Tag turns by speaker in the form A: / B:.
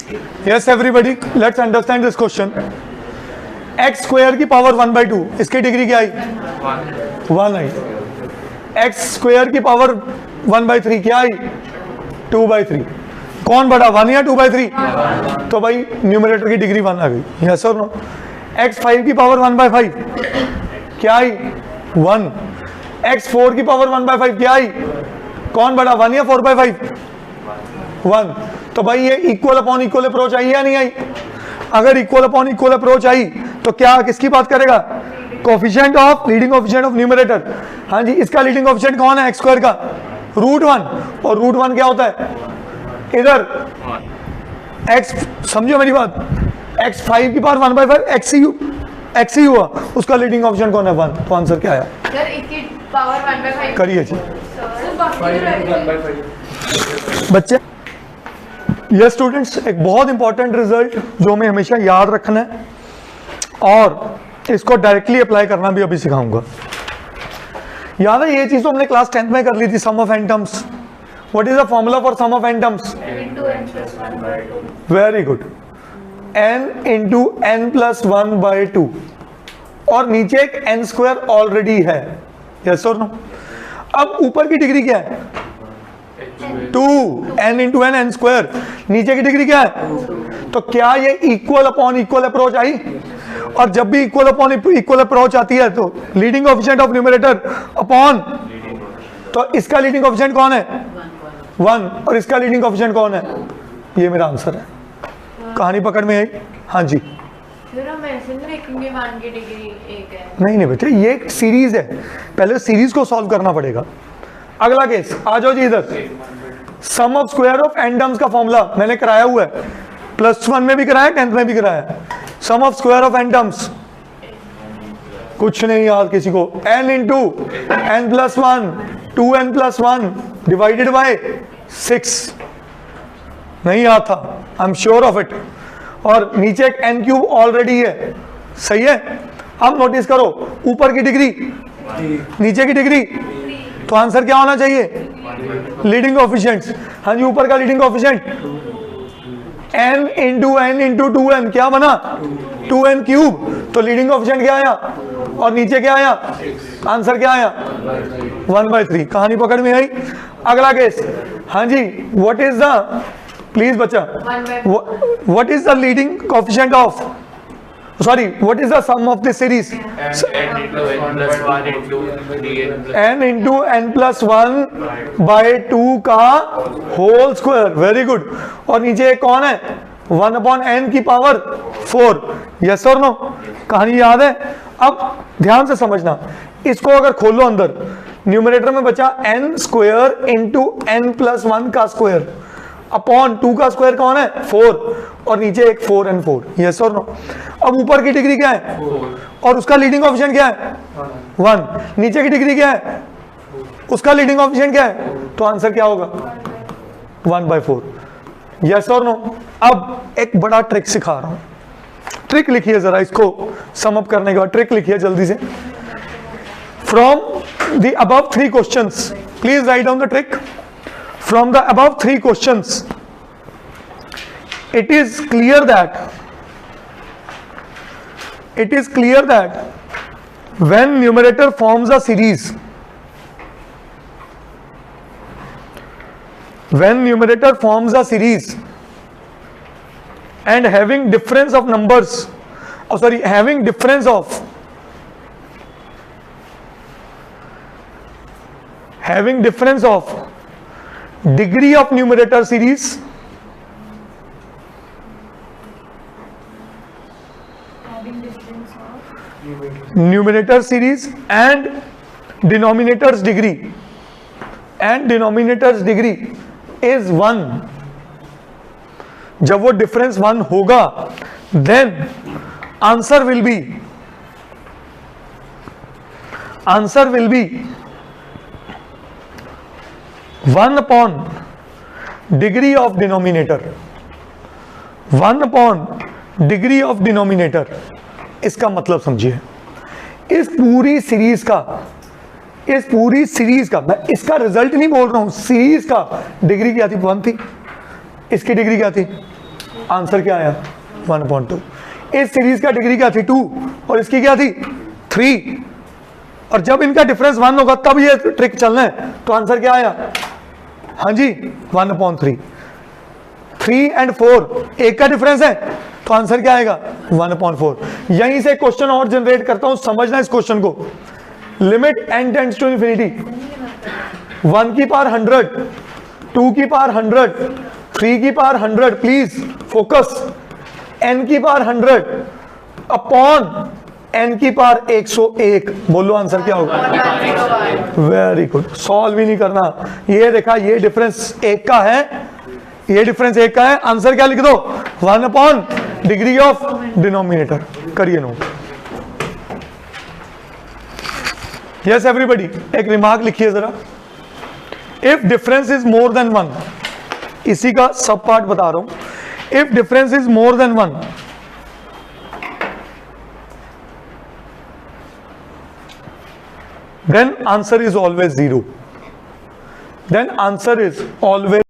A: Yes everybody, let's understand this question. x square की power 1/2, इसकी degree क्या आई? 1 आई. x square की पावर 1/3 क्या आई? 2/3. कौन बड़ा, 1 या 2/3? तो भाई न्यूमरेटर की डिग्री 1 आ गई. यस और नो? x 5 की पावर 1/5 क्या आई? 1. x 4 की पावर 1/5 क्या आई? कौन बड़ा, 1 या 4/5? 1. तो भाई ये इक्वल अपॉन इक्वल अप्रोच आई या नहीं आई? अगर इक्वल अपॉन इक्वल अप्रोच आई तो क्या किसकी बात करेगा? Coefficient of, leading coefficient of numerator. हाँ जी, इसका लीडिंग कोफिशिएंट कौन है? x स्क्वायर का √1. और √1 क्या होता है? इधर x, समझो मेरी बात, x 5 की पावर 1/5 x ही हुआ, उसका लीडिंग कोफिशिएंट कौन है? 1. तो आंसर क्या आया?
B: सर इसकी पावर 1/5
A: करिए जी
B: सर.
A: बच्चे. यस स्टूडेंट्स, एक बहुत इंपॉर्टेंट रिजल्ट जो हमें हमेशा याद रखना है और इसको डायरेक्टली अप्लाई करना भी अभी सिखाऊंगा. याद है ये चीज तो हमने क्लास 10th में कर ली थी, sum of n terms. What is the formula for sum of n terms? Very good. n into n plus 1/2 और नीचे एक n स्क्वायर ऑलरेडी है. यस और नो? अब ऊपर की डिग्री क्या है? 2. n into n square. नीचे की डिग्री क्या है? तो क्या ये इक्वल अपॉन इक्वल अप्रोच आई? और जब भी इक्वल अपॉन इक्वल अप्रोच आती है तो leading coefficient of numerator upon, तो इसका लीडिंग कोएफिशिएंट कौन है? 1. और इसका लीडिंग कोएफिशिएंट कौन है? ये मेरा आंसर है. कहानी पकड़ में आई? हाँ जी.
B: फिर हम ऐसे नहीं लिखेंगे 1 की डिग्री 1 है.
A: नहीं नहीं बेटे, ये एक सीरीज है, पहले सीरीज को सॉल्व करना पड़ेगा. अगला केस आ जाओ जी इधर. Sum of square of n terms का फॉर्मूला मैंने कराया हुआ है, +1 में भी कराया, 10th में भी कराया. Sum of square of n terms कुछ नहीं याद किसी को? n into n plus 1, 2n plus 1 divided by 6. नहीं याद था, I am sure of it. और नीचे एक n क्यूब ऑलरेडी है. सही है. अब नोटिस करो, ऊपर की डिग्री, नीचे की डिग्री, तो आंसर क्या होना चाहिए? Leading coefficients. हाँ जी, ऊपर का leading coefficient n into n into 2n क्या बना? 2n cube. तो लीडिंग कोएफिशिएंट क्या आया? और नीचे क्या आया? आंसर क्या आया? 1/3. कहानी पकड़ में आई? अगला केस. हाँ जी, व्हाट इज द, प्लीज बच्चा, what is the leading coefficient of, sorry, what is the sum of this series? n into n plus 1/2 का होल स्क्वायर. Very good. और नीचे कौन है? 1/n की पावर 4. यस और नो? कहानी याद है? अब ध्यान से समझना, इसको अगर खोलो अंदर, न्यूमरेटर में बचा n square into n plus 1 का स्क्वायर अपॉन 2 का स्क्वायर कौन है? 4. और नीचे एक 4n4. यस और नो? अब ऊपर की डिग्री क्या है? और उसका लीडिंग कोएफिशिएंट क्या है? 1. नीचे की डिग्री क्या है? उसका लीडिंग कोएफिशिएंट क्या है? तो आंसर क्या होगा? 1/4. यस और नो? अब एक बड़ा ट्रिक सिखा रहा हूं. ट्रिक लिखिए जरा, इसको सम अप करने के बाद ट्रिक लिखिए जल्दी से. From the above 3 questions, please write down the trick. From the above 3 questions, it is clear that when numerator forms a series, and having difference of numbers, having difference of degree of numerator series, numerator series and denominator's degree is 1. जब वो difference 1 होगा, then answer will be 1 upon degree of denominator. 1 upon degree of denominator. इसका मतलब समझिए, इस पूरी series का मैं इसका रिजल्ट नहीं बोल रहा हूं, सीरीज का डिग्री क्या थी? 1 थी. इसकी डिग्री क्या थी? आंसर क्या आया 1/2। इस सीरीज का डिग्री क्या थी 2 और इसकी क्या थी 3, और जब इनका डिफरेंस 1 होगा तब ये ट्रिक चलना है, तो आंसर क्या आया, हाँ जी 1/3। 3 and 4 एक का डिफरेंस है, तो आंसर क्या आएगा 1/4। यहीं से क्वेश्चन और जनरेट करता हूं, समझना इस क्वेश्चन को। Limit n tends to infinity, 1 की पावर 100, 2 की पावर 100, 3 की पावर 100, प्लीज फोकस, n की पावर 100 अपॉन n की पावर 101, बोलो आंसर क्या होगा। वेरी गुड, सॉल्व ही नहीं करना, ये देखा, ये डिफरेंस एक का है, ये डिफरेंस एक का है, आंसर क्या लिख दो 1/डिग्री ऑफ डिनोमिनेटर, करिए नोट। यस एवरीबॉडी, एक रिमार्क लिखिए जरा, if difference is more than 1, इसी का सब पार्ट बता रहा हूं, if difference is more than 1, then answer is always 0, then answer is always